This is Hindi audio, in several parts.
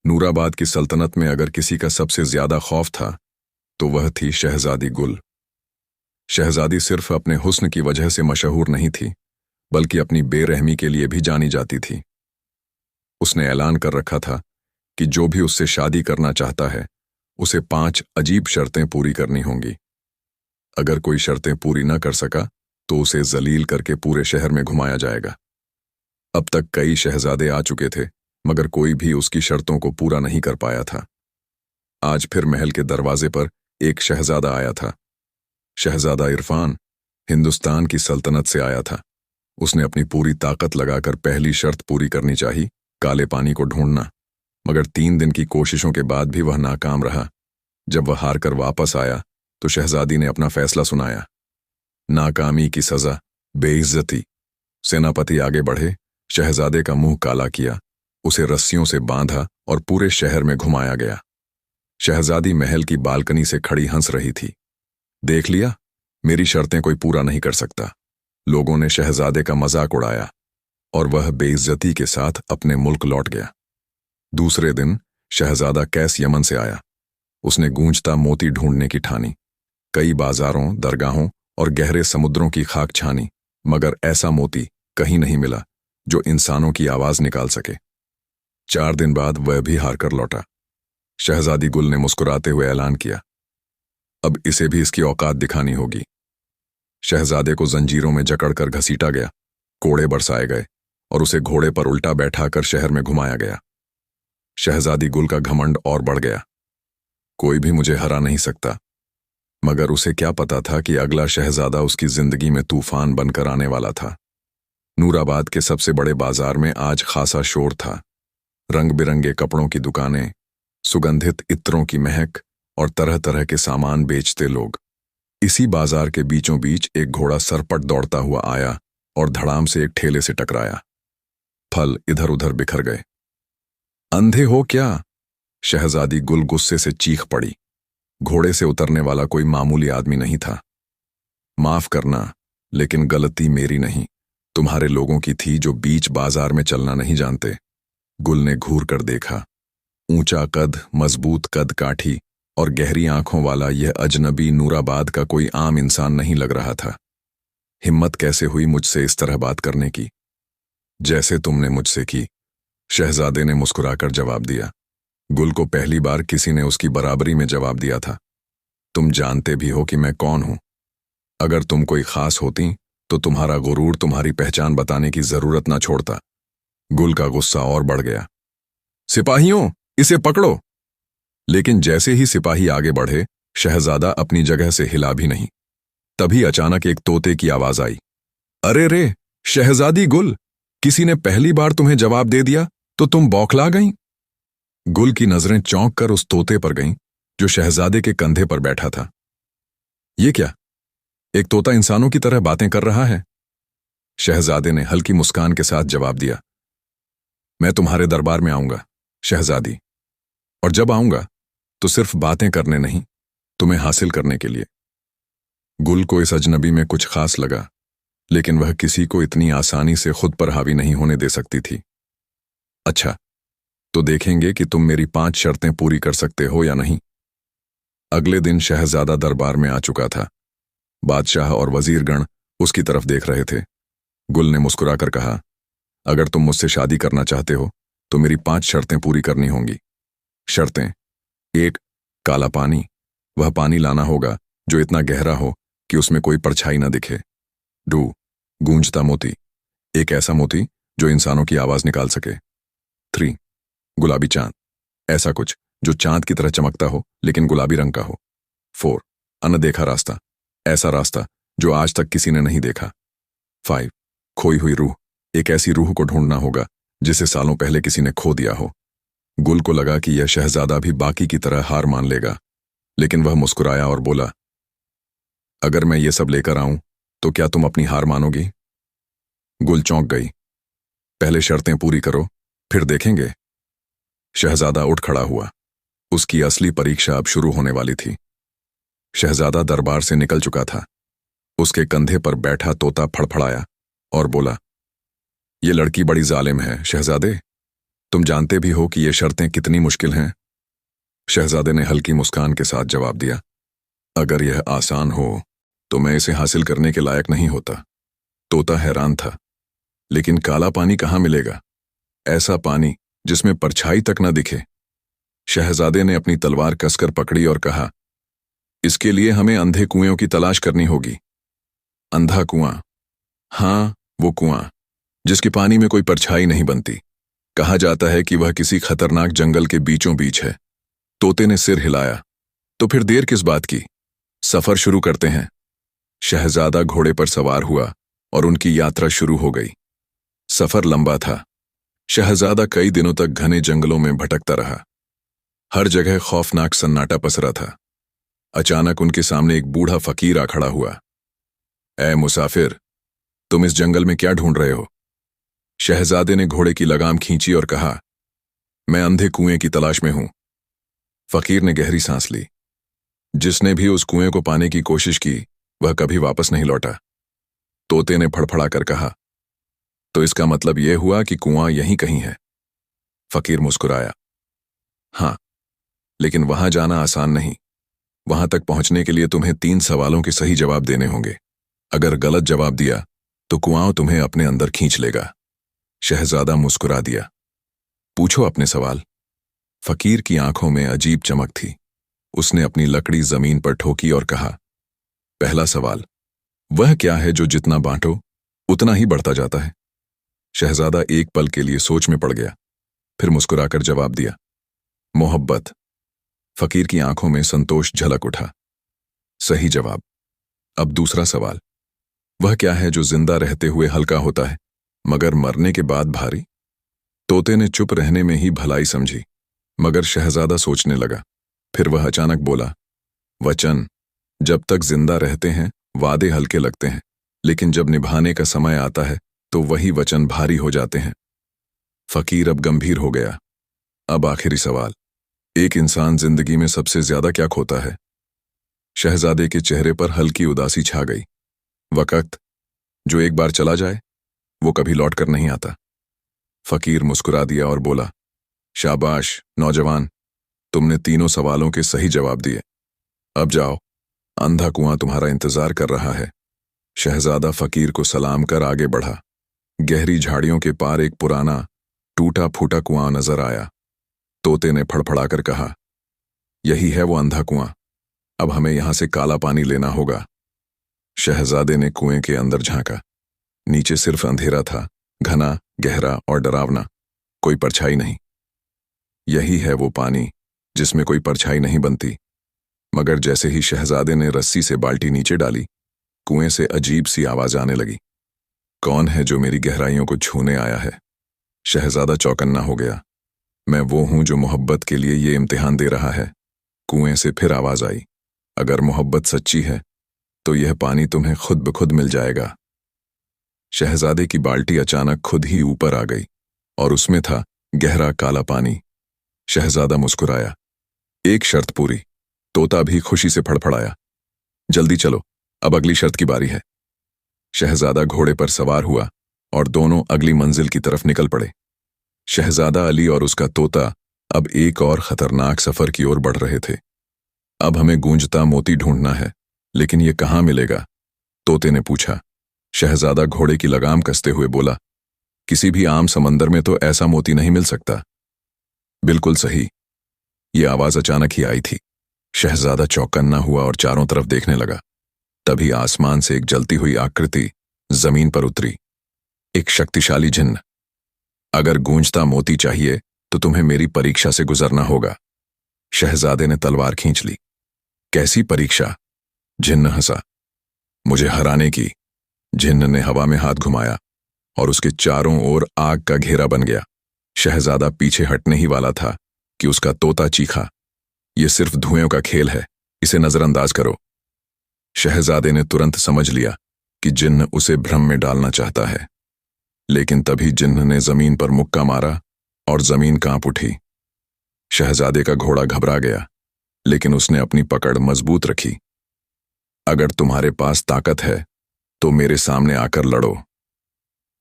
नूराबाद की सल्तनत में अगर किसी का सबसे ज्यादा खौफ था तो वह थी शहजादी गुल। शहजादी सिर्फ अपने हुस्न की वजह से मशहूर नहीं थी, बल्कि अपनी बेरहमी के लिए भी जानी जाती थी। उसने ऐलान कर रखा था कि जो भी उससे शादी करना चाहता है उसे 5 अजीब शर्तें पूरी करनी होंगी। अगर कोई शर्तें पूरी न कर सका तो उसे जलील करके पूरे शहर में घुमाया जाएगा। अब तक कई शहजादे आ चुके थे, मगर कोई भी उसकी शर्तों को पूरा नहीं कर पाया था। आज फिर महल के दरवाजे पर एक शहजादा आया था। शहजादा इरफान हिंदुस्तान की सल्तनत से आया था। उसने अपनी पूरी ताकत लगाकर पहली शर्त पूरी करनी चाहिए, काले पानी को ढूंढना। मगर 3 दिन की कोशिशों के बाद भी वह नाकाम रहा। जब वह हार कर वापस आया तो शहजादी ने अपना फैसला सुनाया। नाकामी की सजा बेइज्जती। सेनापति आगे बढ़े, शहजादे का मुंह काला किया, उसे रस्सियों से बांधा और पूरे शहर में घुमाया गया। शहजादी महल की बालकनी से खड़ी हंस रही थी। देख लिया, मेरी शर्तें कोई पूरा नहीं कर सकता। लोगों ने शहजादे का मजाक उड़ाया और वह बेइज्जती के साथ अपने मुल्क लौट गया। दूसरे दिन शहजादा कैस यमन से आया। उसने गूंजता मोती ढूंढने की ठानी। कई बाजारों, दरगाहों और गहरे समुद्रों की खाक छानी, मगर ऐसा मोती कहीं नहीं मिला जो इंसानों की आवाज निकाल सके। 4 दिन बाद वह भी हार कर लौटा। शहजादी गुल ने मुस्कुराते हुए ऐलान किया, अब इसे भी इसकी औकात दिखानी होगी। शहजादे को जंजीरों में जकड़कर घसीटा गया, कोड़े बरसाए गए और उसे घोड़े पर उल्टा बैठाकर शहर में घुमाया गया। शहजादी गुल का घमंड और बढ़ गया। कोई भी मुझे हरा नहीं सकता। मगर उसे क्या पता था कि अगला शहजादा उसकी जिंदगी में तूफान बनकर आने वाला था। नूराबाद के सबसे बड़े बाजार में आज खासा शोर था। रंग बिरंगे कपड़ों की दुकानें, सुगंधित इत्रों की महक और तरह तरह के सामान बेचते लोग। इसी बाजार के बीचों बीच एक घोड़ा सरपट दौड़ता हुआ आया और धड़ाम से एक ठेले से टकराया। फल इधर उधर बिखर गए। अंधे हो क्या? शहजादी गुल गुस्से से चीख पड़ी। घोड़े से उतरने वाला कोई मामूली आदमी नहीं था। माफ करना, लेकिन गलती मेरी नहीं, तुम्हारे लोगों की थी जो बीच बाजार में चलना नहीं जानते। गुल ने घूर कर देखा। ऊंचा कद, मजबूत कद काठी और गहरी आंखों वाला यह अजनबी नूराबाद का कोई आम इंसान नहीं लग रहा था। हिम्मत कैसे हुई मुझसे इस तरह बात करने की? जैसे तुमने मुझसे की, शहजादे ने मुस्कुराकर जवाब दिया। गुल को पहली बार किसी ने उसकी बराबरी में जवाब दिया था। तुम जानते भी हो कि मैं कौन हूं। अगर तुम कोई खास होती तो तुम्हारा गुरूर तुम्हारी पहचान बताने की जरूरत ना छोड़ता। गुल का गुस्सा और बढ़ गया। सिपाहियों, इसे पकड़ो! लेकिन जैसे ही सिपाही आगे बढ़े, शहजादा अपनी जगह से हिला भी नहीं। तभी अचानक एक तोते की आवाज आई। अरे रे, शहजादी गुल, किसी ने पहली बार तुम्हें जवाब दे दिया तो तुम बौखला गईं। गुल की नजरें चौंक कर उस तोते पर गईं जो शहजादे के कंधे पर बैठा था। ये क्या? एक तोता इंसानों की तरह बातें कर रहा है? शहजादे ने हल्की मुस्कान के साथ जवाब दिया। मैं तुम्हारे दरबार में आऊंगा, शहजादी, और जब आऊंगा तो सिर्फ बातें करने नहीं, तुम्हें हासिल करने के लिए। गुल को इस अजनबी में कुछ खास लगा, लेकिन वह किसी को इतनी आसानी से खुद पर हावी नहीं होने दे सकती थी। अच्छा, तो देखेंगे कि तुम मेरी 5 शर्तें पूरी कर सकते हो या नहीं। अगले दिन शहजादा दरबार में आ चुका था। बादशाह और वजीरगण उसकी तरफ देख रहे थे। गुल ने मुस्कुराकर कहा, अगर तुम मुझसे शादी करना चाहते हो तो मेरी 5 शर्तें पूरी करनी होंगी। शर्तें: 1. काला पानी। वह पानी लाना होगा जो इतना गहरा हो कि उसमें कोई परछाई न दिखे। 2. गूंजता मोती। एक ऐसा मोती जो इंसानों की आवाज निकाल सके। 3. गुलाबी चांद। ऐसा कुछ जो चांद की तरह चमकता हो लेकिन गुलाबी रंग का हो। 4. अनदेखा रास्ता। ऐसा रास्ता जो आज तक किसी ने नहीं देखा। 5. खोई हुई रूह। एक ऐसी रूह को ढूंढना होगा जिसे सालों पहले किसी ने खो दिया हो। गुल को लगा कि यह शहजादा भी बाकी की तरह हार मान लेगा, लेकिन वह मुस्कुराया और बोला, अगर मैं ये सब लेकर आऊं तो क्या तुम अपनी हार मानोगी? गुल चौंक गई। पहले शर्तें पूरी करो, फिर देखेंगे। शहजादा उठ खड़ा हुआ। उसकी असली परीक्षा अब शुरू होने वाली थी। शहजादा दरबार से निकल चुका था। उसके कंधे पर बैठा तोता फड़फड़ाया और बोला, ये लड़की बड़ी जालिम है शहजादे। तुम जानते भी हो कि ये शर्तें कितनी मुश्किल हैं। शहजादे ने हल्की मुस्कान के साथ जवाब दिया, अगर यह आसान हो तो मैं इसे हासिल करने के लायक नहीं होता। तोता हैरान था, लेकिन काला पानी कहाँ मिलेगा? ऐसा पानी जिसमें परछाई तक न दिखे। शहजादे ने अपनी तलवार कसकर पकड़ी और कहा, इसके लिए हमें अंधे कुएं की तलाश करनी होगी। अंधा कुआं? हाँ, वो कुआं जिसके पानी में कोई परछाई नहीं बनती। कहा जाता है कि वह किसी खतरनाक जंगल के बीचों बीच है। तोते ने सिर हिलाया, तो फिर देर किस बात की? सफर शुरू करते हैं। शहजादा घोड़े पर सवार हुआ और उनकी यात्रा शुरू हो गई। सफर लंबा था। शहजादा कई दिनों तक घने जंगलों में भटकता रहा। हर जगह खौफनाक सन्नाटा पसरा था। अचानक उनके सामने एक बूढ़ा फकीर आ खड़ा हुआ। ऐ मुसाफिर, तुम इस जंगल में क्या ढूंढ रहे हो? शहजादे ने घोड़े की लगाम खींची और कहा, मैं अंधे कुएं की तलाश में हूं। फकीर ने गहरी सांस ली। जिसने भी उस कुएं को पाने की कोशिश की वह कभी वापस नहीं लौटा। तोते ने फड़फड़ाकर कहा, तो इसका मतलब यह हुआ कि कुआं यहीं कहीं है। फकीर मुस्कुराया, हां, लेकिन वहां जाना आसान नहीं। वहां तक पहुंचने के लिए तुम्हें 3 सवालों के सही जवाब देने होंगे। अगर गलत जवाब दिया तो कुआं तुम्हें अपने अंदर खींच लेगा। शहजादा मुस्कुरा दिया। पूछो अपने सवाल। फकीर की आंखों में अजीब चमक थी। उसने अपनी लकड़ी जमीन पर ठोकी और कहा, पहला सवाल, वह क्या है जो जितना बांटो उतना ही बढ़ता जाता है? शहजादा एक पल के लिए सोच में पड़ गया, फिर मुस्कुराकर जवाब दिया, मोहब्बत। फकीर की आंखों में संतोष झलक उठा। सही जवाब। अब दूसरा सवाल, वह क्या है जो जिंदा रहते हुए हल्का होता है मगर मरने के बाद भारी? तोते ने चुप रहने में ही भलाई समझी, मगर शहजादा सोचने लगा। फिर वह अचानक बोला, वचन। जब तक जिंदा रहते हैं वादे हल्के लगते हैं, लेकिन जब निभाने का समय आता है तो वही वचन भारी हो जाते हैं। फकीर अब गंभीर हो गया। अब आखिरी सवाल, एक इंसान जिंदगी में सबसे ज्यादा क्या खोता है? शहजादे के चेहरे पर हल्की उदासी छा गई। वक्त, जो एक बार चला जाए वो कभी लौट कर नहीं आता। फकीर मुस्कुरा दिया और बोला, शाबाश नौजवान, तुमने तीनों सवालों के सही जवाब दिए। अब जाओ, अंधा कुआं तुम्हारा इंतजार कर रहा है। शहजादा फकीर को सलाम कर आगे बढ़ा। गहरी झाड़ियों के पार एक पुराना टूटा फूटा कुआं नजर आया। तोते ने फड़फड़ाकर कहा, यही है वो अंधा कुआं। अब हमें यहां से काला पानी लेना होगा। शहजादे ने कुएं के अंदर झांका। नीचे सिर्फ अंधेरा था, घना, गहरा और डरावना। कोई परछाई नहीं। यही है वो पानी जिसमें कोई परछाई नहीं बनती। मगर जैसे ही शहजादे ने रस्सी से बाल्टी नीचे डाली, कुएं से अजीब सी आवाज आने लगी। कौन है जो मेरी गहराइयों को छूने आया है? शहजादा चौकन्ना हो गया। मैं वो हूं जो मोहब्बत के लिए ये इम्तिहान दे रहा है। कुएं से फिर आवाज आई, अगर मोहब्बत सच्ची है तो यह पानी तुम्हें खुद ब खुद मिल जाएगा। शहजादे की बाल्टी अचानक खुद ही ऊपर आ गई और उसमें था गहरा काला पानी। शहजादा मुस्कुराया, एक शर्त पूरी। तोता भी खुशी से फड़फड़ाया, जल्दी चलो, अब अगली शर्त की बारी है। शहजादा घोड़े पर सवार हुआ और दोनों अगली मंजिल की तरफ निकल पड़े। शहजादा अली और उसका तोता अब एक और खतरनाक सफर की ओर बढ़ रहे थे। अब हमें गूंजता मोती ढूंढना है, लेकिन ये कहाँ मिलेगा? तोते ने पूछा। शहजादा घोड़े की लगाम कसते हुए बोला, किसी भी आम समंदर में तो ऐसा मोती नहीं मिल सकता। बिल्कुल सही। ये आवाज अचानक ही आई थी। शहजादा चौकन्ना हुआ और चारों तरफ देखने लगा। तभी आसमान से एक जलती हुई आकृति जमीन पर उतरी। एक शक्तिशाली जिन्न। अगर गूंजता मोती चाहिए तो तुम्हें मेरी परीक्षा से गुजरना होगा। शहजादे ने तलवार खींच ली। कैसी परीक्षा? जिन्न हंसा। मुझे हराने की। जिन्न ने हवा में हाथ घुमाया और उसके चारों ओर आग का घेरा बन गया। शहजादा पीछे हटने ही वाला था कि उसका तोता चीखा, यह सिर्फ धुएं का खेल है, इसे नजरअंदाज करो। शहजादे ने तुरंत समझ लिया कि जिन्न उसे भ्रम में डालना चाहता है, लेकिन तभी जिन्न ने जमीन पर मुक्का मारा और जमीन कांप उठी। शहजादे का घोड़ा घबरा गया, लेकिन उसने अपनी पकड़ मजबूत रखी। अगर तुम्हारे पास ताकत है तो मेरे सामने आकर लड़ो।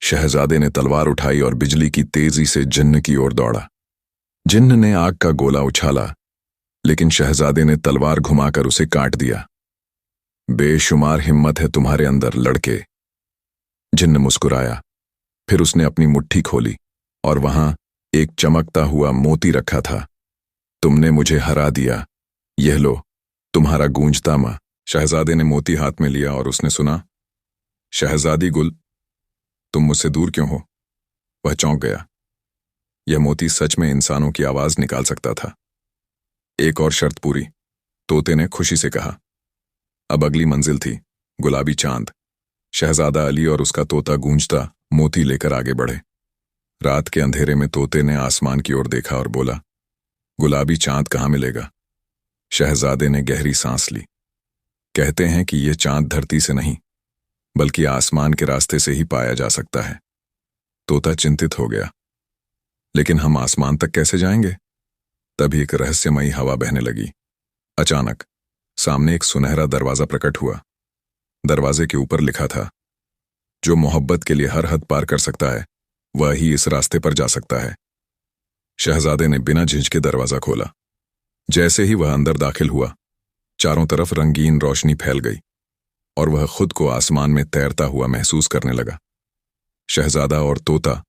शहजादे ने तलवार उठाई और बिजली की तेजी से जिन्न की ओर दौड़ा। जिन्न ने आग का गोला उछाला, लेकिन शहजादे ने तलवार घुमाकर उसे काट दिया। बेशुमार हिम्मत है तुम्हारे अंदर लड़के। जिन्न मुस्कुराया, फिर उसने अपनी मुट्ठी खोली और वहां एक चमकता हुआ मोती रखा था। तुमने मुझे हरा दिया, यह लो तुम्हारा गूंजता मां। शहजादे ने मोती हाथ में लिया और उसने सुना, शहजादी गुल, तुम मुझसे दूर क्यों हो? वह चौंक गया। यह मोती सच में इंसानों की आवाज निकाल सकता था। एक और शर्त पूरी, तोते ने खुशी से कहा। अब अगली मंजिल थी गुलाबी चांद। शहजादा अली और उसका तोता गूंजता मोती लेकर आगे बढ़े। रात के अंधेरे में तोते ने आसमान की ओर देखा और बोला, गुलाबी चांद कहाँ मिलेगा? शहजादे ने गहरी सांस ली। कहते हैं कि यह चांद धरती से नहीं, बल्कि आसमान के रास्ते से ही पाया जा सकता है। तोता चिंतित हो गया, लेकिन हम आसमान तक कैसे जाएंगे? तभी एक रहस्यमयी हवा बहने लगी। अचानक सामने एक सुनहरा दरवाजा प्रकट हुआ। दरवाजे के ऊपर लिखा था, जो मोहब्बत के लिए हर हद पार कर सकता है, वह ही इस रास्ते पर जा सकता है। शहजादे ने बिना झिझके दरवाजा खोला। जैसे ही वह अंदर दाखिल हुआ, चारों तरफ रंगीन रोशनी फैल गई और वह खुद को आसमान में तैरता हुआ महसूस करने लगा। शहजादा और तोता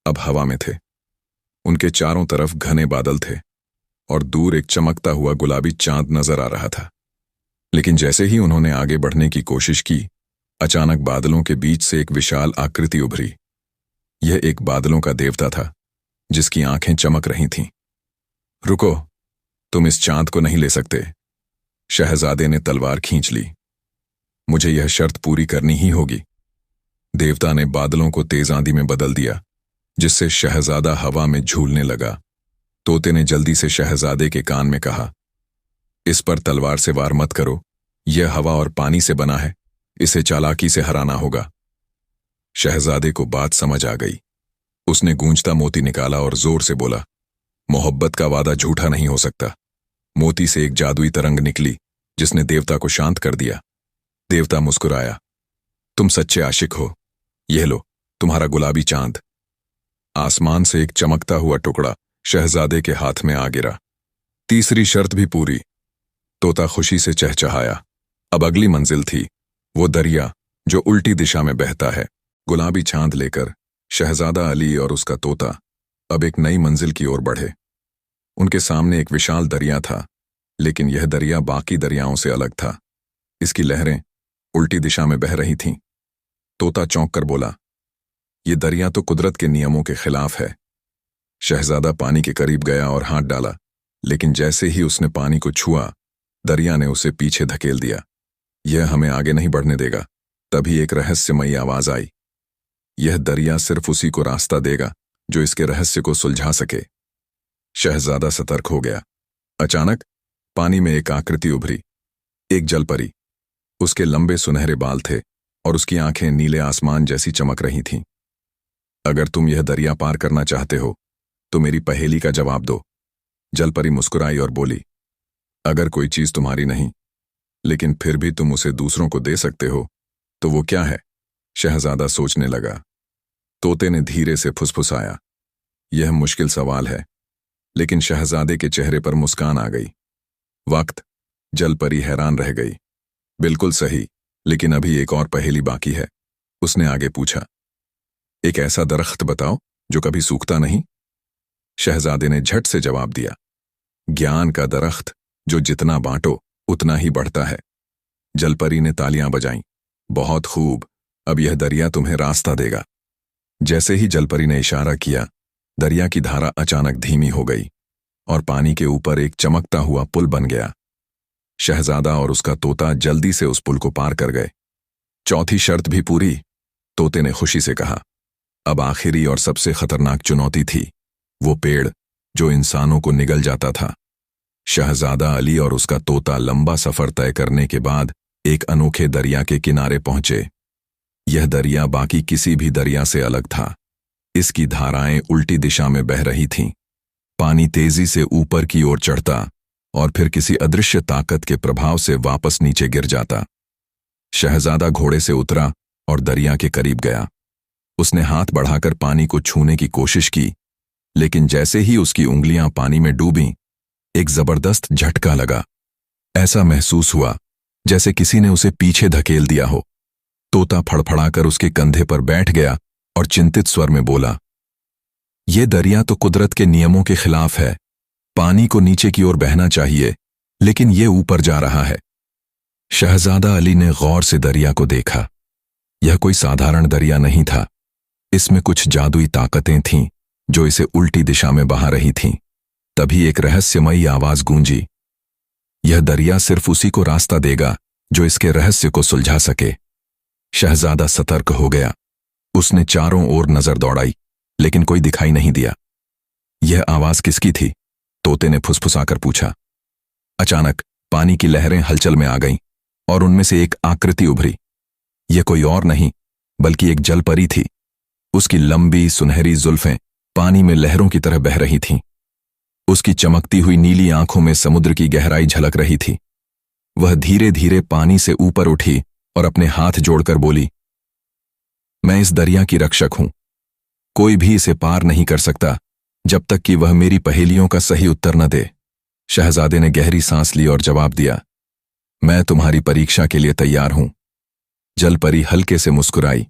अब हवा में थे। उनके चारों तरफ घने बादल थे और दूर एक चमकता हुआ गुलाबी चांद नजर आ रहा था। लेकिन जैसे ही उन्होंने आगे बढ़ने की कोशिश की, अचानक बादलों के बीच से एक विशाल आकृति उभरी। यह एक बादलों का देवता था, जिसकी आंखें चमक रही थीं। रुको, तुम इस चांद को नहीं ले सकते। शहजादे ने तलवार खींच ली। मुझे यह शर्त पूरी करनी ही होगी। देवता ने बादलों को तेज आंधी में बदल दिया, जिससे शहजादा हवा में झूलने लगा। तोते ने जल्दी से शहजादे के कान में कहा, इस पर तलवार से वार मत करो, यह हवा और पानी से बना है, इसे चालाकी से हराना होगा। शहजादे को बात समझ आ गई। उसने गूंजता मोती निकाला और जोर से बोला, मोहब्बत का वादा झूठा नहीं हो सकता। मोती से एक जादुई तरंग निकली, जिसने देवता को शांत कर दिया। देवता मुस्कुराया, तुम सच्चे आशिक हो, यह लो तुम्हारा गुलाबी चांद। आसमान से एक चमकता हुआ टुकड़ा शहजादे के हाथ में आ गिरा। तीसरी शर्त भी पूरी। तोता खुशी से चहचहाया। अब अगली मंजिल थी वो दरिया जो उल्टी दिशा में बहता है। गुलाबी चांद लेकर शहजादा अली और उसका तोता अब एक नई मंजिल की ओर बढ़े। उनके सामने एक विशाल दरिया था, लेकिन यह दरिया बाकी दरियाओं से अलग था। इसकी लहरें उल्टी दिशा में बह रही थीं। तोता चौंक कर बोला, यह दरिया तो कुदरत के नियमों के खिलाफ है। शहजादा पानी के करीब गया और हाथ डाला, लेकिन जैसे ही उसने पानी को छुआ, दरिया ने उसे पीछे धकेल दिया। यह हमें आगे नहीं बढ़ने देगा। तभी एक रहस्यमयी आवाज आई, यह दरिया सिर्फ उसी को रास्ता देगा जो इसके रहस्य को सुलझा सके। शहजादा सतर्क हो गया। अचानक पानी में एक आकृति उभरी, एक जलपरी। उसके लंबे सुनहरे बाल थे और उसकी आंखें नीले आसमान जैसी चमक रही थीं। अगर तुम यह दरिया पार करना चाहते हो, तो मेरी पहेली का जवाब दो। जलपरी मुस्कुराई और बोली, अगर कोई चीज तुम्हारी नहीं, लेकिन फिर भी तुम उसे दूसरों को दे सकते हो, तो वो क्या है? शहजादा सोचने लगा। तोते ने धीरे से फुसफुसाया, यह मुश्किल सवाल है। लेकिन शहजादे के चेहरे पर मुस्कान आ गई। वक्त। जलपरी हैरान रह गई। बिल्कुल सही, लेकिन अभी एक और पहेली बाकी है। उसने आगे पूछा, एक ऐसा दरख्त बताओ जो कभी सूखता नहीं। शहजादे ने झट से जवाब दिया, ज्ञान का दरख्त जो जितना बांटो उतना ही बढ़ता है। जलपरी ने तालियां बजाईं। बहुत खूब, अब यह दरिया तुम्हें रास्ता देगा। जैसे ही जलपरी ने इशारा किया, दरिया की धारा अचानक धीमी हो गई और पानी के ऊपर एक चमकता हुआ पुल बन गया। शहजादा और उसका तोता जल्दी से उस पुल को पार कर गए। चौथी शर्त भी पूरी, तोते ने खुशी से कहा। अब आखिरी और सबसे खतरनाक चुनौती थी, वो पेड़ जो इंसानों को निगल जाता था। शहजादा अली और उसका तोता लंबा सफर तय करने के बाद एक अनोखे दरिया के किनारे पहुंचे। यह दरिया बाकी किसी भी दरिया से अलग था। इसकी धाराएं उल्टी दिशा में बह रही थीं। पानी तेजी से ऊपर की ओर चढ़ता और फिर किसी अदृश्य ताकत के प्रभाव से वापस नीचे गिर जाता। शहजादा घोड़े से उतरा और दरिया के करीब गया। उसने हाथ बढ़ाकर पानी को छूने की कोशिश की, लेकिन जैसे ही उसकी उंगलियां पानी में डूबीं, एक जबरदस्त झटका लगा। ऐसा महसूस हुआ जैसे किसी ने उसे पीछे धकेल दिया हो। तोता फड़फड़ाकर उसके कंधे पर बैठ गया और चिंतित स्वर में बोला, "यह दरिया तो कुदरत के नियमों के खिलाफ है। पानी को नीचे की ओर बहना चाहिए, लेकिन यह ऊपर जा रहा है।" शहजादा अली ने गौर से दरिया को देखा। यह कोई साधारण दरिया नहीं था। इसमें कुछ जादुई ताकतें थीं जो इसे उल्टी दिशा में बहा रही थीं। तभी एक रहस्यमयी आवाज गूंजी, "यह दरिया सिर्फ उसी को रास्ता देगा जो इसके रहस्य को सुलझा सके।" शहजादा सतर्क हो गया। उसने चारों ओर नजर दौड़ाई, लेकिन कोई दिखाई नहीं दिया। यह आवाज किसकी थी? तोते ने फुसफुसाकर पूछा। अचानक पानी की लहरें हलचल में आ गईं और उनमें से एक आकृति उभरी। यह कोई और नहीं बल्कि एक जलपरी थी। उसकी लंबी सुनहरी जुल्फें पानी में लहरों की तरह बह रही थीं। उसकी चमकती हुई नीली आंखों में समुद्र की गहराई झलक रही थी। वह धीरे धीरे पानी से ऊपर उठी और अपने हाथ जोड़कर बोली, "मैं इस दरिया की रक्षक हूं। कोई भी इसे पार नहीं कर सकता जब तक कि वह मेरी पहेलियों का सही उत्तर न दे।" शहजादे ने गहरी सांस ली और जवाब दिया, "मैं तुम्हारी परीक्षा के लिए तैयार हूं।" जलपरी हल्के से मुस्कुराई।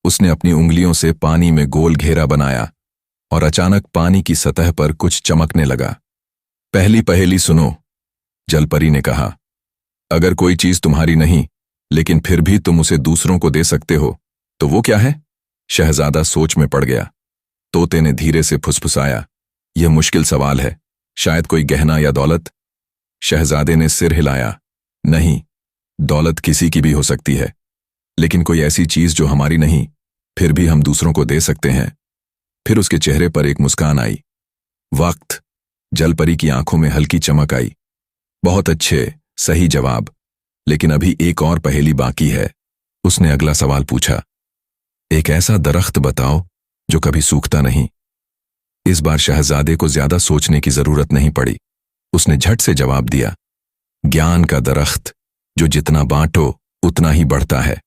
उसने अपनी उंगलियों से पानी में गोल घेरा बनाया और अचानक पानी की सतह पर कुछ चमकने लगा। "पहली पहेली सुनो," जलपरी ने कहा। "अगर कोई चीज तुम्हारी नहीं, लेकिन फिर भी तुम उसे दूसरों को दे सकते हो, तो वो क्या है?" शहजादा सोच में पड़ गया। तोते ने धीरे से फुसफुसाया, "यह मुश्किल सवाल है। शायद कोई गहना या दौलत?" शहजादे ने सिर हिलाया, "नहीं, दौलत किसी की भी हो सकती है, लेकिन कोई ऐसी चीज जो हमारी नहीं, फिर भी हम दूसरों को दे सकते हैं।" फिर उसके चेहरे पर एक मुस्कान आई। "वक्त!" जलपरी की आंखों में हल्की चमक आई। "बहुत अच्छे, सही जवाब। लेकिन अभी एक और पहेली बाकी है।" उसने अगला सवाल पूछा, "एक ऐसा दरख्त बताओ जो कभी सूखता नहीं।" इस बार शहजादे को ज्यादा सोचने की जरूरत नहीं पड़ी। उसने झट से जवाब दिया, "ज्ञान का दरख्त, जो जितना बांटो उतना ही बढ़ता है।"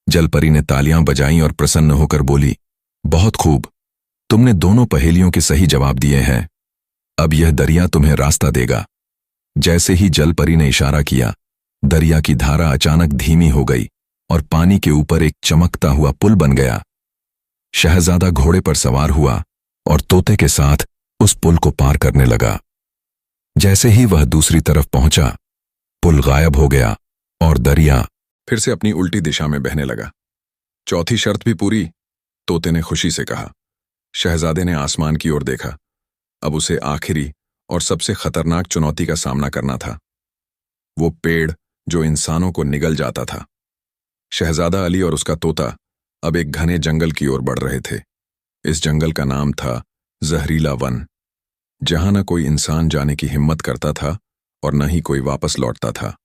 जलपरी ने तालियां बजाईं और प्रसन्न होकर बोली, "बहुत खूब, तुमने दोनों पहेलियों के सही जवाब दिए हैं। अब यह दरिया तुम्हें रास्ता देगा।" जैसे ही जलपरी ने इशारा किया, दरिया की धारा अचानक धीमी हो गई और पानी के ऊपर एक चमकता हुआ पुल बन गया। शहजादा घोड़े पर सवार हुआ और तोते के साथ उस पुल को पार करने लगा। जैसे ही वह दूसरी तरफ पहुंचा, पुल गायब हो गया और दरिया फिर से अपनी उल्टी दिशा में बहने लगा। "चौथी शर्त भी पूरी," तोते ने खुशी से कहा। शहजादे ने आसमान की ओर देखा। अब उसे आखिरी और सबसे खतरनाक चुनौती का सामना करना था। वो पेड़ जो इंसानों को निगल जाता था। शहजादा अली और उसका तोता अब एक घने जंगल की ओर बढ़ रहे थे। इस जंगल का नाम था जहरीला वन, जहां न कोई इंसान जाने की हिम्मत करता था और न ही कोई वापस लौटता था।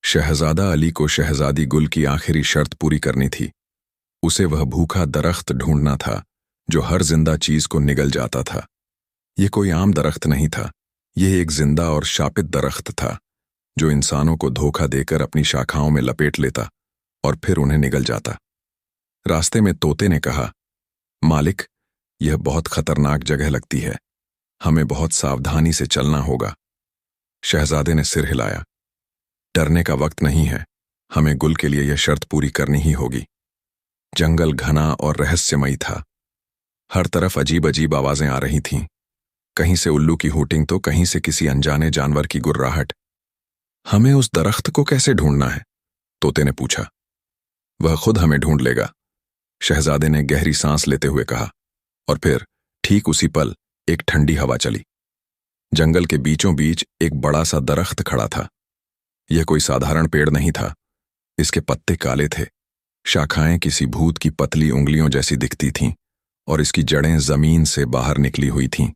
शहजादा अली को शहजादी गुल की आखिरी शर्त पूरी करनी थी। उसे वह भूखा दरख्त ढूंढना था जो हर जिंदा चीज को निगल जाता था। ये कोई आम दरख्त नहीं था, यह एक जिंदा और शापित दरख्त था जो इंसानों को धोखा देकर अपनी शाखाओं में लपेट लेता और फिर उन्हें निगल जाता। रास्ते में तोते ने कहा, "मालिक, यह बहुत खतरनाक जगह लगती है। हमें बहुत सावधानी से चलना होगा।" शहजादे ने सिर हिलाया, "डरने का वक्त नहीं है। हमें गुल के लिए यह शर्त पूरी करनी ही होगी।" जंगल घना और रहस्यमयी था। हर तरफ अजीब अजीब आवाजें आ रही थीं। कहीं से उल्लू की हूटिंग तो कहीं से किसी अनजाने जानवर की गुर्राहट। "हमें उस दरख्त को कैसे ढूंढना है?" तोते ने पूछा। "वह खुद हमें ढूंढ लेगा," शहजादे ने गहरी सांस लेते हुए कहा। और फिर ठीक उसी पल एक ठंडी हवा चली। जंगल के बीचों बीच एक बड़ा सा दरख्त खड़ा था। यह कोई साधारण पेड़ नहीं था। इसके पत्ते काले थे, शाखाएं किसी भूत की पतली उंगलियों जैसी दिखती थीं और इसकी जड़ें जमीन से बाहर निकली हुई थीं,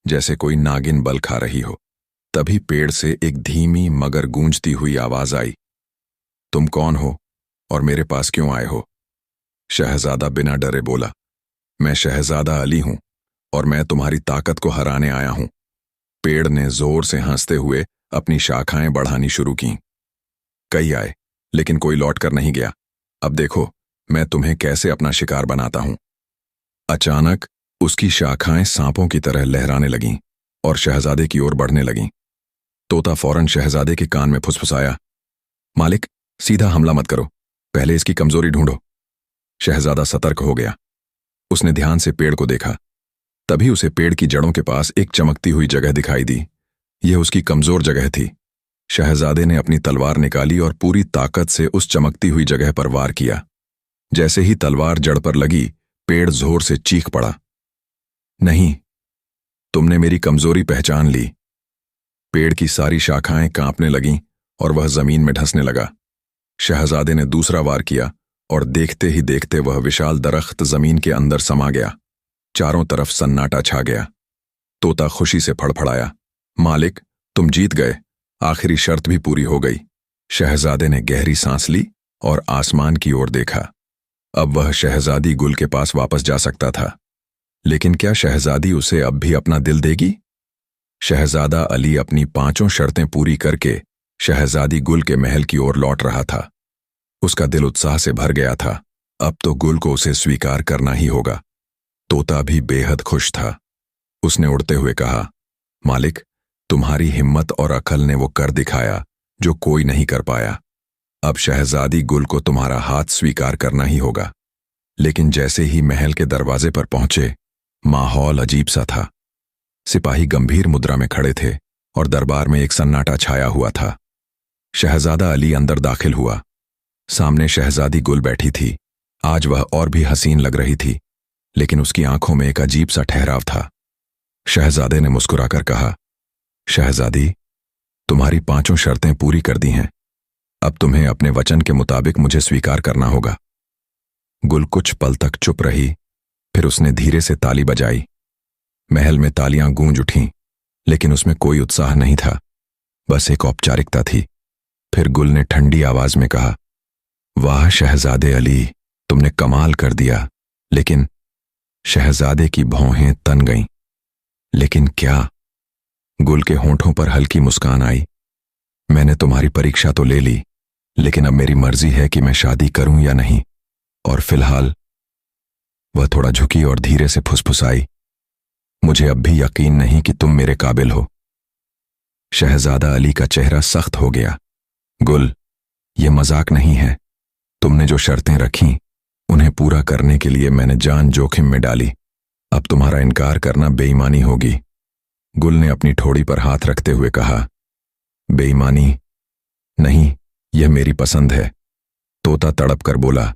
जैसे कोई नागिन बल खा रही हो। तभी पेड़ से एक धीमी मगर गूंजती हुई आवाज आई, "तुम कौन हो और मेरे पास क्यों आए हो?" शहजादा बिना डरे बोला, "मैं शहजादा अली हूं और मैं तुम्हारी ताकत को हराने आया हूं।" पेड़ ने जोर से हंसते हुए अपनी शाखाएं बढ़ानी शुरू की। कई आए, लेकिन कोई लौट कर नहीं गया। "अब देखो, मैं तुम्हें कैसे अपना शिकार बनाता हूं। अचानक उसकी शाखाएं सांपों की तरह लहराने लगीं और शहजादे की ओर बढ़ने लगीं। तोता फौरन शहजादे के कान में फुसफुसाया, मालिक, सीधा हमला मत करो, पहले इसकी कमजोरी ढूंढो। शहजादा सतर्क हो गया। उसने ध्यान से पेड़ को देखा। तभी उसे पेड़ की जड़ों के पास एक चमकती हुई जगह दिखाई दी। यह उसकी कमजोर जगह थी। शहजादे ने अपनी तलवार निकाली और पूरी ताकत से उस चमकती हुई जगह पर वार किया। जैसे ही तलवार जड़ पर लगी, पेड़ जोर से चीख पड़ा। नहीं, तुमने मेरी कमजोरी पहचान ली। पेड़ की सारी शाखाएं कांपने लगीं और वह जमीन में धंसने लगा। शहजादे ने दूसरा वार किया और देखते ही देखते वह विशाल दरख्त जमीन के अंदर समा गया। चारों तरफ सन्नाटा छा गया। तोता खुशी से फड़फड़ाया, मालिक, तुम जीत गए, आखिरी शर्त भी पूरी हो गई। शहजादे ने गहरी सांस ली और आसमान की ओर देखा। अब वह शहजादी गुल के पास वापस जा सकता था। लेकिन क्या शहजादी उसे अब भी अपना दिल देगी? शहजादा अली अपनी 5 शर्तें पूरी करके शहजादी गुल के महल की ओर लौट रहा था। उसका दिल उत्साह से भर गया था। अब तो गुल को उसे स्वीकार करना ही होगा। तोता भी बेहद खुश था। उसने उड़ते हुए कहा, मालिक, तुम्हारी हिम्मत और अकल ने वो कर दिखाया जो कोई नहीं कर पाया। अब शहजादी गुल को तुम्हारा हाथ स्वीकार करना ही होगा। लेकिन जैसे ही महल के दरवाजे पर पहुंचे, माहौल अजीब सा था। सिपाही गंभीर मुद्रा में खड़े थे और दरबार में एक सन्नाटा छाया हुआ था। शहजादा अली अंदर दाखिल हुआ। सामने शहजादी गुल बैठी थी। आज वह और भी हसीन लग रही थी, लेकिन उसकी आंखों में एक अजीब सा ठहराव था। शहजादे ने मुस्कुराकर कहा, शहजादी, तुम्हारी 5 शर्तें पूरी कर दी हैं। अब तुम्हें अपने वचन के मुताबिक मुझे स्वीकार करना होगा। गुल कुछ पल तक चुप रही, फिर उसने धीरे से ताली बजाई। महल में तालियां गूंज उठीं, लेकिन उसमें कोई उत्साह नहीं था, बस एक औपचारिकता थी। फिर गुल ने ठंडी आवाज में कहा, वाह शहजादे अली, तुमने कमाल कर दिया। लेकिन शहजादे की भौहें तन गईं। लेकिन क्या? गुल के होंठों पर हल्की मुस्कान आई। मैंने तुम्हारी परीक्षा तो ले ली, लेकिन अब मेरी मर्जी है कि मैं शादी करूं या नहीं। और फिलहाल वह थोड़ा झुकी और धीरे से फुसफुसाई, मुझे अब भी यकीन नहीं कि तुम मेरे काबिल हो। शहजादा अली का चेहरा सख्त हो गया। गुल, यह मजाक नहीं है। तुमने जो शर्तें रखीं, उन्हें पूरा करने के लिए मैंने जान जोखिम में डाली। अब तुम्हारा इनकार करना बेईमानी होगी। गुल ने अपनी ठोड़ी पर हाथ रखते हुए कहा, बेईमानी नहीं, यह मेरी पसंद है। तोता तड़प कर बोला,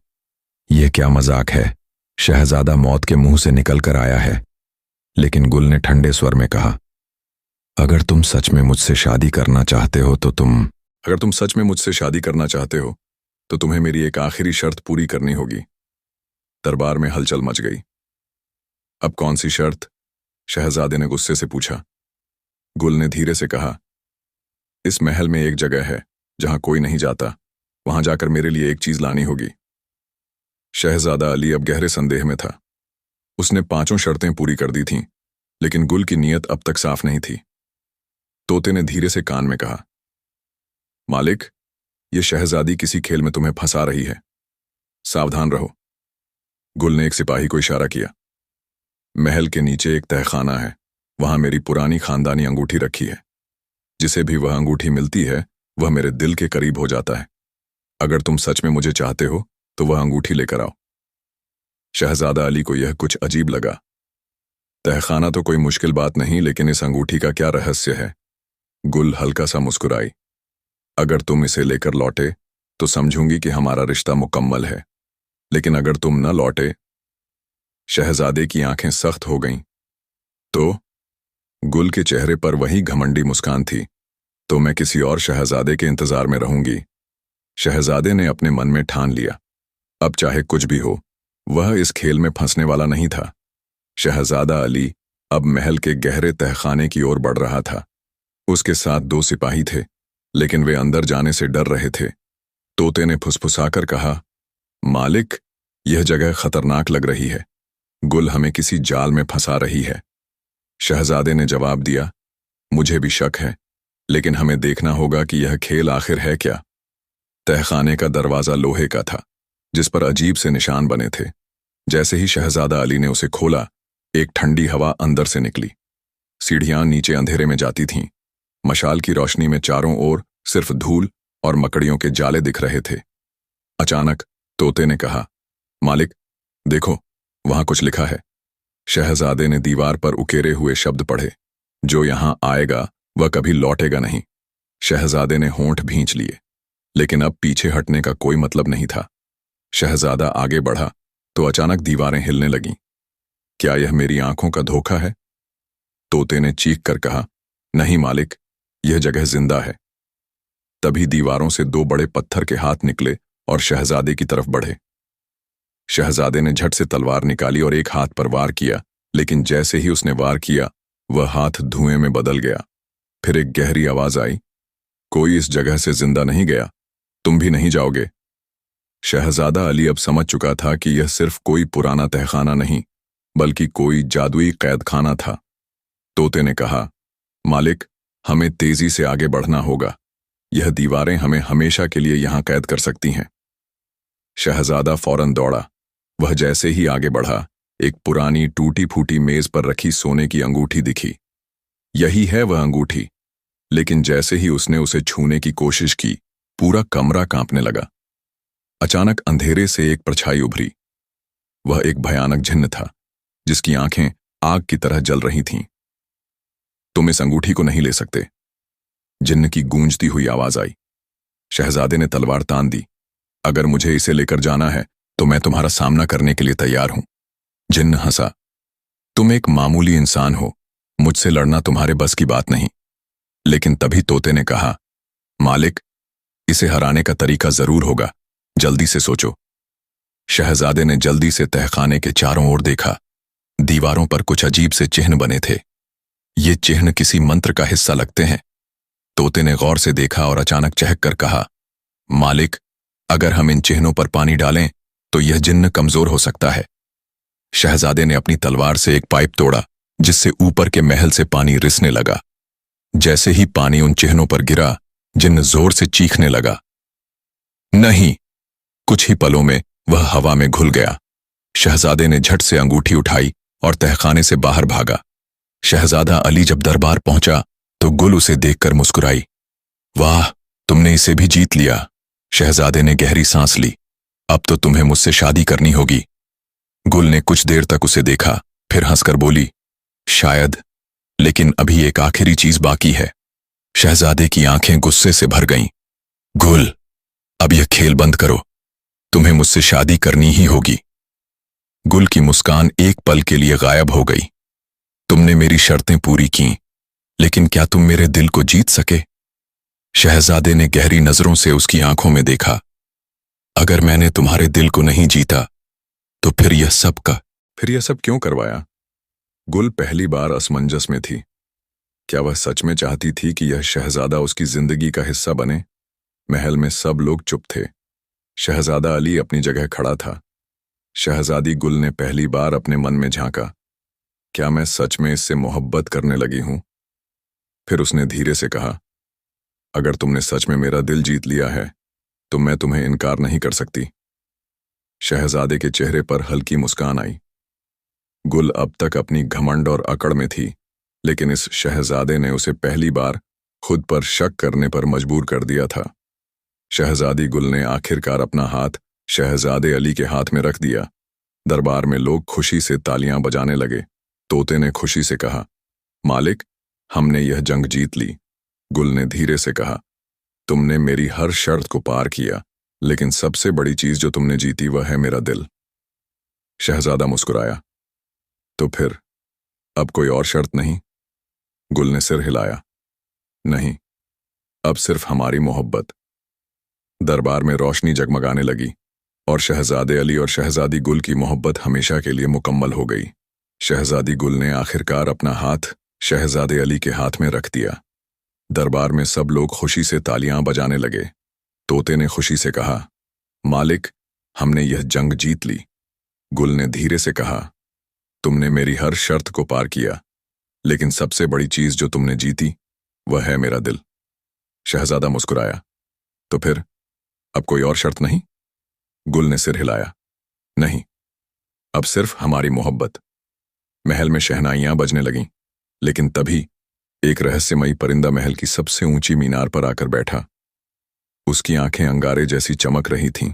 यह क्या मजाक है? शहजादा मौत के मुंह से निकलकर आया है। लेकिन गुल ने ठंडे स्वर में कहा, अगर तुम सच में मुझसे शादी करना चाहते हो तो तुम्हें मेरी एक आखिरी शर्त पूरी करनी होगी। दरबार में हलचल मच गई। अब कौन सी शर्त? शहजादे ने गुस्से से पूछा। गुल ने धीरे से कहा, इस महल में एक जगह है जहां कोई नहीं जाता, वहां जाकर मेरे लिए एक चीज लानी होगी। शहजादा अली अब गहरे संदेह में था। उसने 5 शर्तें पूरी कर दी थीं, लेकिन गुल की नीयत अब तक साफ नहीं थी। तोते ने धीरे से कान में कहा, मालिक, यह शहजादी किसी खेल में तुम्हें फंसा रही है, सावधान रहो। गुल ने एक सिपाही को इशारा किया। महल के नीचे एक तहखाना है, वहां मेरी पुरानी खानदानी अंगूठी रखी है। जिसे भी वह अंगूठी मिलती है, वह मेरे दिल के करीब हो जाता है। अगर तुम सच में मुझे चाहते हो तो वह अंगूठी लेकर आओ। शहजादा अली को यह कुछ अजीब लगा। तहखाना तो कोई मुश्किल बात नहीं, लेकिन इस अंगूठी का क्या रहस्य है? गुल हल्का सा मुस्कुराई। अगर तुम इसे लेकर लौटे तो समझूंगी कि हमारा रिश्ता मुकम्मल है, लेकिन अगर तुम न लौटे। शहजादे की आंखें सख्त हो गईं। तो गुल के चेहरे पर वही घमंडी मुस्कान थी। तो मैं किसी और शहजादे के इंतजार में रहूंगी। शहजादे ने अपने मन में ठान लिया, अब चाहे कुछ भी हो, वह इस खेल में फंसने वाला नहीं था। शहजादा अली अब महल के गहरे तहखाने की ओर बढ़ रहा था। उसके साथ 2 सिपाही थे, लेकिन वे अंदर जाने से डर रहे थे। तोते ने फुसफुसाकर कहा, मालिक, यह जगह खतरनाक लग रही है। गुल हमें किसी जाल में फंसा रही है। शहजादे ने जवाब दिया, मुझे भी शक है, लेकिन हमें देखना होगा कि यह खेल आखिर है क्या। तहखाने का दरवाजा लोहे का था। जिस पर अजीब से निशान बने थे। जैसे ही शहजादा अली ने उसे खोला, एक ठंडी हवा अंदर से निकली। सीढ़ियां नीचे अंधेरे में जाती थीं। मशाल की रोशनी में चारों ओर सिर्फ धूल और मकड़ियों के जाले दिख रहे थे। अचानक तोते ने कहा, मालिक, देखो, वहां कुछ लिखा है। शहजादे ने दीवार पर उकेरे हुए शब्द पढ़े, जो यहां आएगा वह कभी लौटेगा नहीं। शहजादे ने होंठ भींच लिए, लेकिन अब पीछे हटने का कोई मतलब नहीं था। शहजादा आगे बढ़ा तो अचानक दीवारें हिलने लगीं। क्या यह मेरी आंखों का धोखा है? तोते ने चीख कर कहा, नहीं मालिक, यह जगह जिंदा है। तभी दीवारों से दो बड़े पत्थर के हाथ निकले और शहजादे की तरफ बढ़े। शहजादे ने झट से तलवार निकाली और एक हाथ पर वार किया, लेकिन जैसे ही उसने वार किया, वह हाथ धुएं में बदल गया। फिर एक गहरी आवाज आई, कोई इस जगह से जिंदा नहीं गया, तुम भी नहीं जाओगे। शहजादा अली अब समझ चुका था कि यह सिर्फ कोई पुराना तहखाना नहीं, बल्कि कोई जादुई कैदखाना था। तोते ने कहा, मालिक, हमें तेजी से आगे बढ़ना होगा। यह दीवारें हमें हमेशा के लिए यहां कैद कर सकती हैं। शहजादा फौरन दौड़ा। वह जैसे ही आगे बढ़ा, एक पुरानी टूटी फूटी मेज पर रखी सोने की अंगूठी दिखी। यही है वह अंगूठी। लेकिन जैसे ही उसने उसे छूने की कोशिश की, पूरा कमरा कांपने लगा। अचानक अंधेरे से एक परछाई उभरी। वह एक भयानक जिन्न था, जिसकी आंखें आग की तरह जल रही थीं। तुम इस अंगूठी को नहीं ले सकते, जिन्न की गूंजती हुई आवाज आई। शहजादे ने तलवार तान दी। अगर मुझे इसे लेकर जाना है तो मैं तुम्हारा सामना करने के लिए तैयार हूं। जिन्न हंसा, तुम एक मामूली इंसान हो, मुझसे लड़ना तुम्हारे बस की बात नहीं। लेकिन तभी तोते ने कहा, मालिक, इसे हराने का तरीका जरूर होगा, जल्दी से सोचो। शहजादे ने जल्दी से तहखाने के चारों ओर देखा। दीवारों पर कुछ अजीब से चिन्ह बने थे। ये चिन्ह किसी मंत्र का हिस्सा लगते हैं। तोते ने गौर से देखा और अचानक चहक कर कहा, मालिक, अगर हम इन चिन्हों पर पानी डालें तो यह जिन्न कमजोर हो सकता है। शहजादे ने अपनी तलवार से एक पाइप तोड़ा, जिससे ऊपर के महल से पानी रिसने लगा। जैसे ही पानी उन चिन्हों पर गिरा, जिन्न जोर से चीखने लगा। नहीं! कुछ ही पलों में वह हवा में घुल गया। शहजादे ने झट से अंगूठी उठाई और तहखाने से बाहर भागा। शहजादा अली जब दरबार पहुंचा तो गुल उसे देखकर मुस्कुराई। वाह, तुमने इसे भी जीत लिया। शहजादे ने गहरी सांस ली। अब तो तुम्हें मुझसे शादी करनी होगी। गुल ने कुछ देर तक उसे देखा, फिर हंसकर बोली, शायद, लेकिन अभी एक आखिरी चीज बाकी है। शहजादे की आंखें गुस्से से भर गईं। गुल, अब यह खेल बंद करो, तुम्हें मुझसे शादी करनी ही होगी। गुल की मुस्कान एक पल के लिए गायब हो गई। तुमने मेरी शर्तें पूरी की, लेकिन क्या तुम मेरे दिल को जीत सके? शहजादे ने गहरी नजरों से उसकी आंखों में देखा। अगर मैंने तुम्हारे दिल को नहीं जीता, तो फिर यह सब क्यों करवाया? गुल पहली बार असमंजस में थी। क्या वह सच में चाहती थी कि यह शहजादा उसकी जिंदगी का हिस्सा बने? महल में सब लोग चुप थे। शहजादा अली अपनी जगह खड़ा था। शहजादी गुल ने पहली बार अपने मन में झांका, क्या मैं सच में इससे मोहब्बत करने लगी हूं? फिर उसने धीरे से कहा, अगर तुमने सच में मेरा दिल जीत लिया है तो मैं तुम्हें इनकार नहीं कर सकती। शहजादे के चेहरे पर हल्की मुस्कान आई। गुल अब तक अपनी घमंड और अकड़ में थी, लेकिन इस शहजादे ने उसे पहली बार खुद पर शक करने पर मजबूर कर दिया था। शहजादी गुल ने आखिरकार अपना हाथ शहजादे अली के हाथ में रख दिया। दरबार में लोग खुशी से तालियां बजाने लगे। तोते ने खुशी से कहा, मालिक, हमने यह जंग जीत ली। गुल ने धीरे से कहा, तुमने मेरी हर शर्त को पार किया, लेकिन सबसे बड़ी चीज जो तुमने जीती वह है मेरा दिल। शहजादा मुस्कुराया, तो फिर अब कोई और शर्त नहीं? गुल ने सिर हिलाया, नहीं, अब सिर्फ हमारी मोहब्बत। दरबार में रोशनी जगमगाने लगी और शहजादे अली और शहजादी गुल की मोहब्बत हमेशा के लिए मुकम्मल हो गई। शहजादी गुल ने आखिरकार अपना हाथ शहजादे अली के हाथ में रख दिया। दरबार में सब लोग खुशी से तालियां बजाने लगे। तोते ने खुशी से कहा, मालिक, हमने यह जंग जीत ली। गुल ने धीरे से कहा, तुमने मेरी हर शर्त को पार किया, लेकिन सबसे बड़ी चीज जो तुमने जीती वह है मेरा दिल। शहजादा मुस्कुराया, तो फिर अब कोई और शर्त नहीं? गुल ने सिर हिलाया। नहीं, अब सिर्फ हमारी मोहब्बत। महल में शहनाइयां बजने लगीं, लेकिन तभी एक रहस्यमयी परिंदा महल की सबसे ऊंची मीनार पर आकर बैठा। उसकी आंखें अंगारे जैसी चमक रही थीं।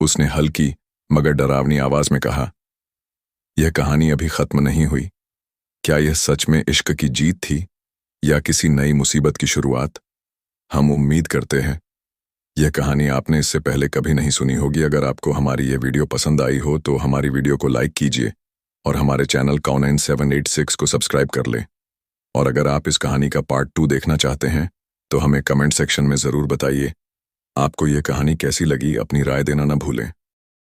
उसने हल्की मगर डरावनी आवाज में कहा, यह कहानी अभी खत्म नहीं हुई। क्या यह सच में इश्क की जीत थी या किसी नई मुसीबत की शुरुआत? हम उम्मीद करते हैं यह कहानी आपने इससे पहले कभी नहीं सुनी होगी। अगर आपको हमारी यह वीडियो पसंद आई हो तो हमारी वीडियो को लाइक कीजिए और हमारे चैनल Conan 786 को सब्सक्राइब कर लें। और अगर आप इस कहानी का पार्ट 2 देखना चाहते हैं तो हमें कमेंट सेक्शन में ज़रूर बताइए। आपको यह कहानी कैसी लगी, अपनी राय देना न भूलें।